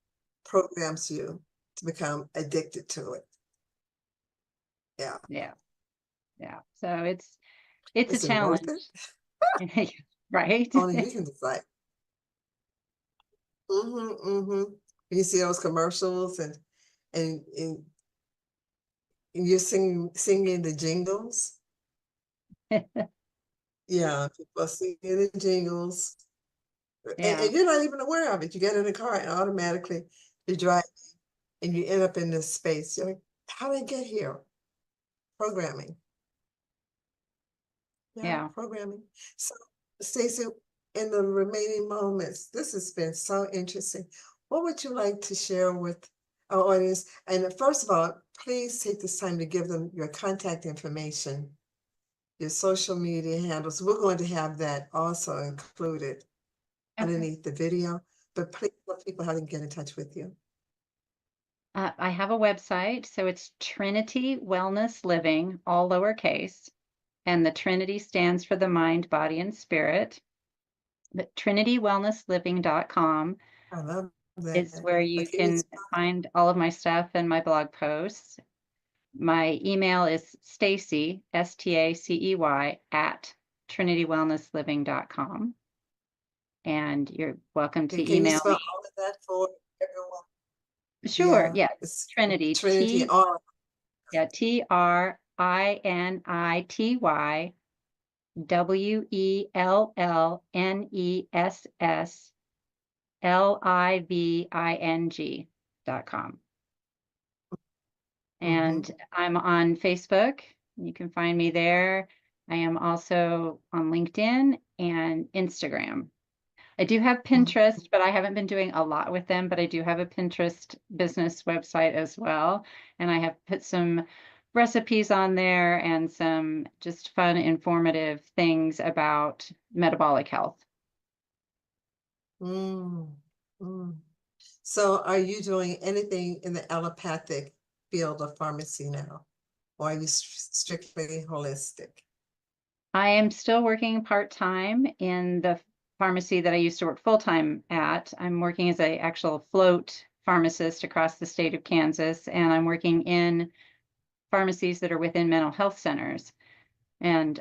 programs you to become addicted to it. Yeah. Yeah. Yeah. So it's a Is it worth challenge. it? Right? Only you can decide. Mm-hmm. You see those commercials and you're singing the jingles. Yeah, people are singing the jingles. Yeah. And you're not even aware of it. You get in the car and automatically you drive and you end up in this space. You're like, how did I get here? Programming. Yeah. Programming. So, Stacey, in the remaining moments, this has been so interesting. What would you like to share with our audience? And first of all, please take this time to give them your contact information, your social media handles. We're going to have that also included underneath the video, but please tell people how to get in touch with you. I have a website, so it's Trinity Wellness Living, all lowercase, and the Trinity stands for the mind, body, and spirit. But trinitywellnessliving.com I love is that. where you Okay, can find all of my stuff and my blog posts. My email is Stacey, Stacey, at trinitywellnessliving.com. And you're welcome to can you email spell me. all of that for everyone? Sure, Yeah, yeah. it's Trinity, Trinity R. yeah, Trinitywellnessliving.com. And I'm on Facebook. You can find me there. I am also on LinkedIn and Instagram. I do have Pinterest, but I haven't been doing a lot with them, but I do have a Pinterest business website as well. And I have put some recipes on there and some just fun, informative things about metabolic health. Mm, mm. So are you doing anything in the allopathic field of pharmacy now? Or are you strictly holistic? I am still working part-time in the pharmacy that I used to work full-time at. I'm working as an actual float pharmacist across the state of Kansas, and I'm working in pharmacies that are within mental health centers. And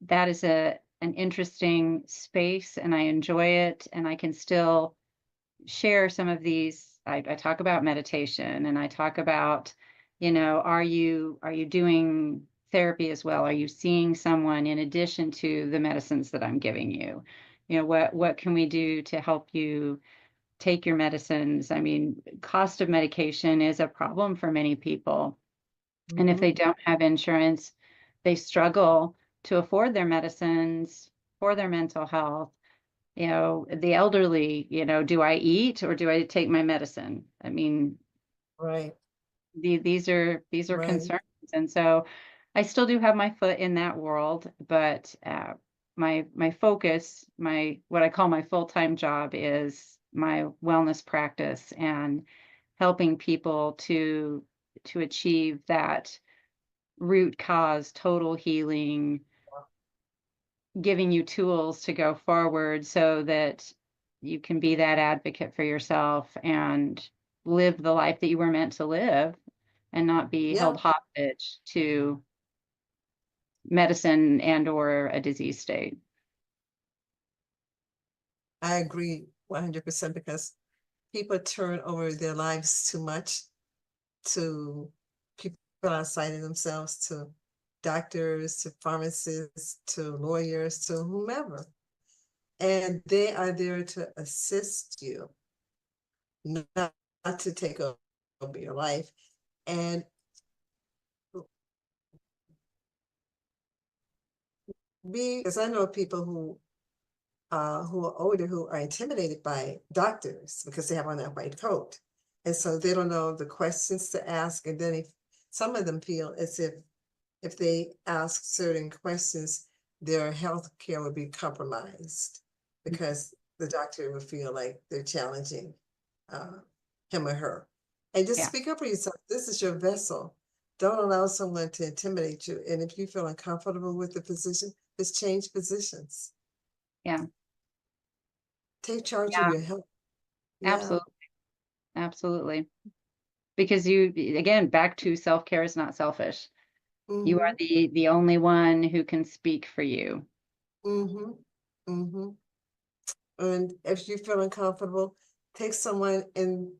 that is an interesting space, and I enjoy it, and I can still share some of these. I talk about meditation, and I talk about, are you doing therapy as well? Are you seeing someone in addition to the medicines that I'm giving you? What can we do to help you take your medicines? I mean, cost of medication is a problem for many people. And if they don't have insurance, they struggle to afford their medicines for their mental health. The elderly, do I eat or do I take my medicine? I mean, Right, these are right. concerns. And so I still do have my foot in that world, but my focus, what I call my full-time job is my wellness practice and helping people to achieve that root cause, total healing, giving you tools to go forward so that you can be that advocate for yourself and live the life that you were meant to live and not be held Yeah, hostage to medicine and or a disease state. I agree 100% because people turn over their lives too much to people outside of themselves, to doctors, to pharmacists, to lawyers, to whomever. And they are there to assist you, not to take over your life. And because I know people who are older who are intimidated by doctors because they have on that white coat. And so they don't know the questions to ask. And then if some of them feel as if they ask certain questions, their health care would be compromised because the doctor would feel like they're challenging him or her. And just Yeah, speak up for yourself. This is your vessel. Don't allow someone to intimidate you. And if you feel uncomfortable with the position, just change positions. yeah, Take charge of yeah, your health. Yeah. absolutely, absolutely. Because again, back to self-care is not selfish. You are Mm-hmm. the only one who can speak for you. Mm-hmm. Mm-hmm. And if you feel uncomfortable, take someone into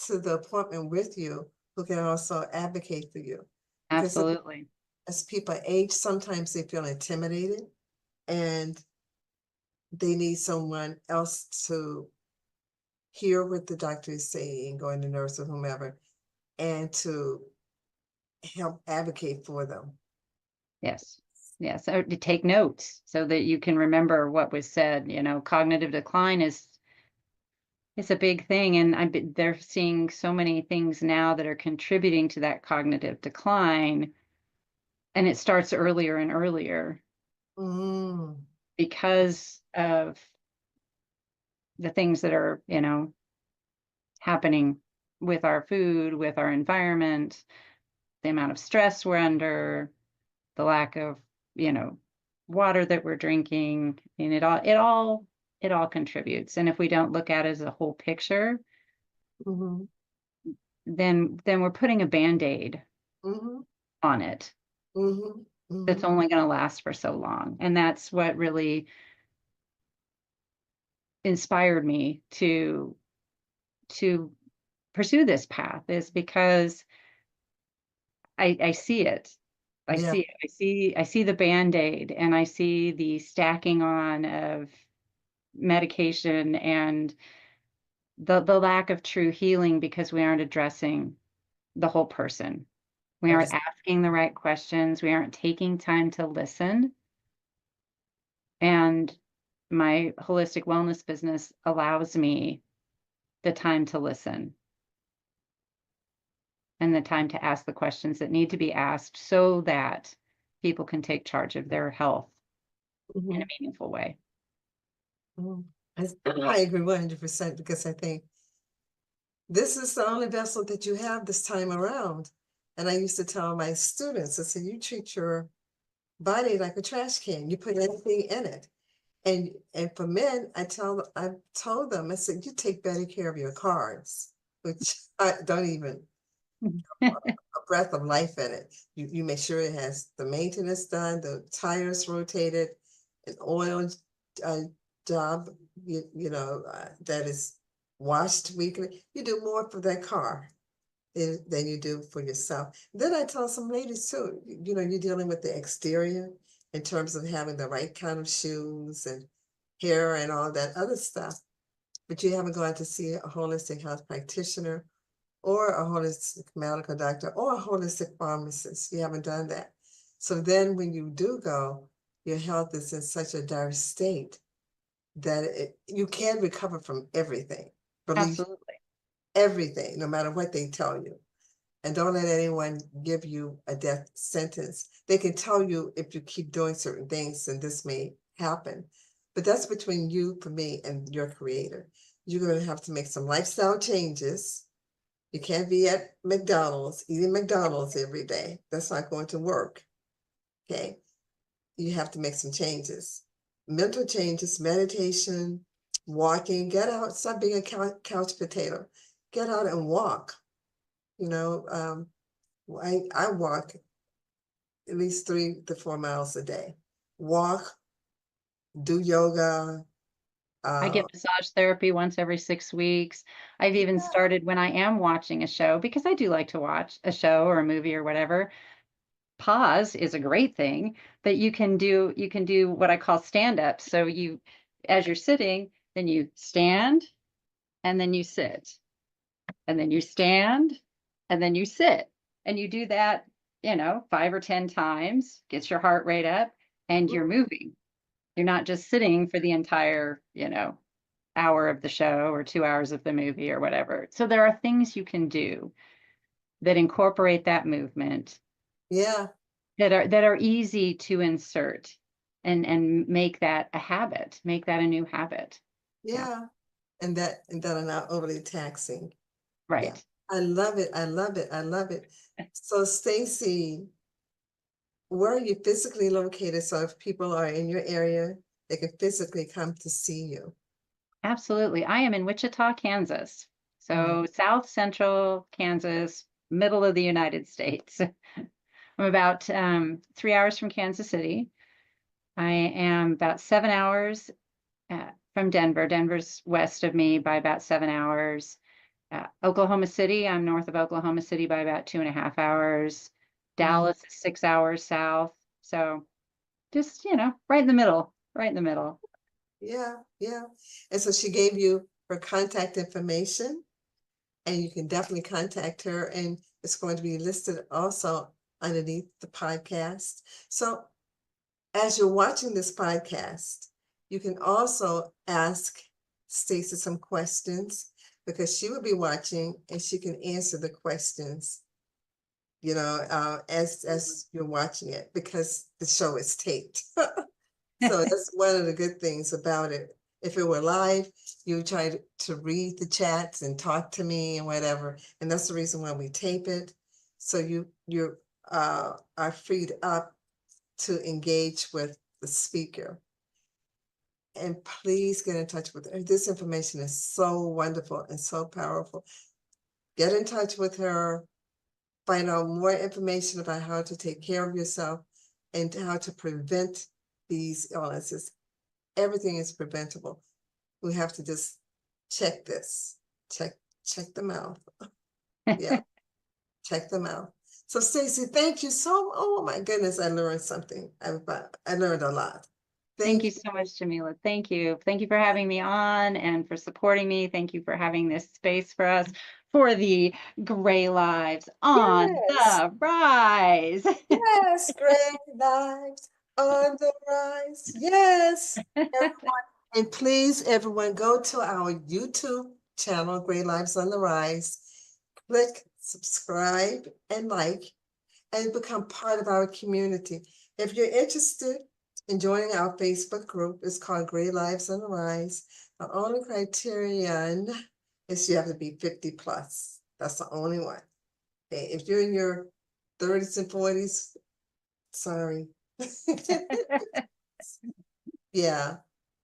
the appointment with you who can also advocate for you. Because Absolutely. as people age, sometimes they feel intimidated and they need someone else to hear what the doctor is saying, going to nurse or whomever, and to help advocate for them. Yes. Yes. Or to take notes so that you can remember what was said. Cognitive decline is a big thing. And they're seeing so many things now that are contributing to that cognitive decline. And it starts earlier and earlier Mm, because of the things that are, happening with our food, with our environment, the amount of stress we're under, the lack of, water that we're drinking, and it all contributes. And if we don't look at it as a whole picture, mm-hmm, then we're putting a Band-Aid mm-hmm, on it mm-hmm, that's mm-hmm. only going to last for so long. And that's what really inspired me to pursue this path, is because I see it. I Yeah, see it. I see the Band-Aid, and I see the stacking on of medication, and the lack of true healing because we aren't addressing the whole person. We aren't ex- asking the right questions. We aren't taking time to listen. And my holistic wellness business allows me the time to listen and the time to ask the questions that need to be asked so that people can take charge of their health in a mhm, meaningful way. mhm. I agree 100% because I think this is the only vessel that you have this time around. And I used to tell my students, I said, you treat your body like a trash can. You put anything in it. And for men, I told them, I said, you take better care of your cars, which I don't even a breath of life in it. You make sure it has the maintenance done, the tires rotated, an oil uh, job, that is washed weekly. You do more for that car than you do for yourself. Then I tell some ladies too, you're dealing with the exterior in terms of having the right kind of shoes and hair and all that other stuff, but you haven't gone to see a holistic health practitioner or a holistic medical doctor or a holistic pharmacist. You haven't done that. So then when you do go, your health is in such a dire state that you can recover from everything. Believe Absolutely. everything, no matter what they tell you. And don't let anyone give you a death sentence. They can tell you if you keep doing certain things, and this may happen. But that's between you, for me, and your creator. You're going to have to make some lifestyle changes. You can't be at McDonald's, eating McDonald's every day. That's not going to work. Okay. You have to make some changes. Mental changes, meditation, walking, get out, stop being a couch potato. Get out and walk. I walk at least 3 to 4 miles a day. Walk, do yoga. I get Uh, massage therapy once every 6 weeks. I've even yeah, started, when I am watching a show, because I do like to watch a show or a movie or whatever. Pause is a great thing that you can do what I call stand up. So as you're sitting, then you stand and then you sit, and then you stand and then you sit, and you do that, 5 or 10 times, gets your heart rate up, and you're moving. You're not just sitting for the entire, hour of the show or 2 hours of the movie or whatever. So there are things you can do that incorporate that movement, yeah, that are easy to insert and make that a habit, make that a new habit. Yeah, yeah. And that are not overly taxing. Yeah. right. I love it. I love it. I love it. So Stacey, where are you physically located? So if people are in your area, they can physically come to see you. Absolutely. I am in Wichita, Kansas. Mhm. So South Central Kansas, middle of the United States. I'm about 3 hours from Kansas City. I am about 7 hours from Denver. Denver's west of me by about 7 hours. Oklahoma City, I'm north of Oklahoma City by about 2.5 hours. Mhm. Dallas is 6 hours south. So just, right in the middle, right in the middle. Yeah, yeah. And so she gave you her contact information, and you can definitely contact her. And It's going to be listed also underneath the podcast. So as you're watching this podcast, you can also ask Stacey some questions because she will be watching and she can answer the questions, as you're watching it, because the show is taped. So that's one of the good things about it. If it were live, you would try to read the chats and talk to me and whatever. And that's the reason why we tape it. So you are freed up to engage with the speaker. And please get in touch with her. This information is so wonderful and so powerful. Get in touch with her, find out more information about how to take care of yourself and how to prevent these illnesses. Everything is preventable. We have to just check them out. Yeah, check them out. So Stacey, thank you oh my goodness, I learned something. I learned a lot. Thank you so much, Jamila. Thank you. Thank you for having me on and for supporting me. Thank you for having this space for us for the Gray Lives on the Rise. Yes, Gray Lives on the Rise. Yes. Everyone. And please, everyone, go to our YouTube channel, Gray Lives on the Rise. Click subscribe and like and become part of our community. If you're interested in joining our Facebook group, it's called Gray Lives on the Rise. The only criterion is you have to be 50 plus. That's the only one. Okay, if you're in your 30s and 40s, sorry. Yeah,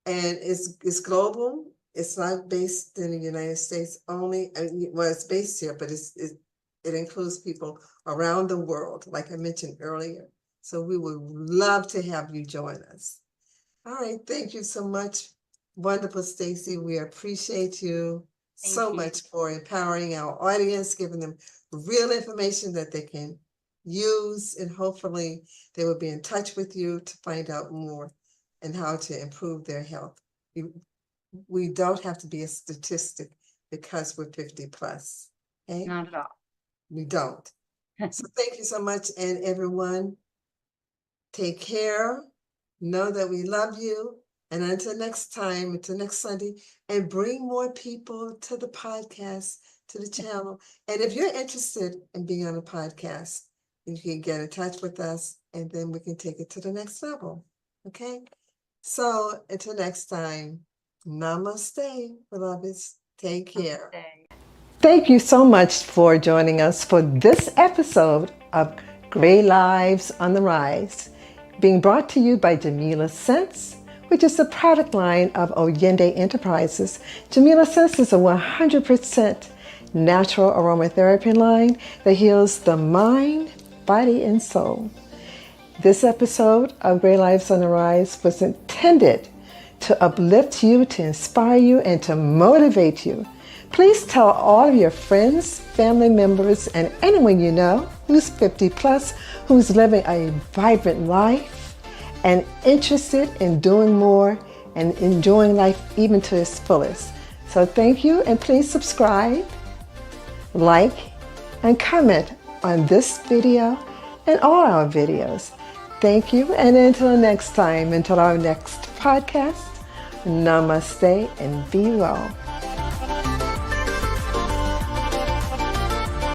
and it's global. It's not based in the United States only. Well, it's based here, but it includes people around the world, like I mentioned earlier. So we would love to have you join us. All right, thank you so much. Wonderful, Stacey. We appreciate you so much for empowering our audience, giving them real information that they can use, and hopefully they will be in touch with you to find out more and how to improve their health. We don't have to be a statistic because we're 50 plus. Okay? Not at all. We don't. So thank you so much, and everyone, take care. Know that we love you. And until next time, until next Sunday, and bring more people to the podcast, to the channel. And if you're interested in being on a podcast, you can get in touch with us, and then we can take it to the next level. Okay? So until next time, namaste, beloveds. Take care. Thank you so much for joining us for this episode of Gray Lives on the Rise, being brought to you by Jamila Sense, which is the product line of Oyende Enterprises. Jamila Sense is a 100% natural aromatherapy line that heals the mind, body, and soul. This episode of Gray Lives on the Rise was intended to uplift you, to inspire you, and to motivate you. Please tell all of your friends, family members, and anyone you know who's 50 plus, who's living a vibrant life and interested in doing more and enjoying life even to its fullest. So thank you, and please subscribe, like, and comment on this video and all our videos. Thank you, and until next time, until our next podcast, namaste and be well.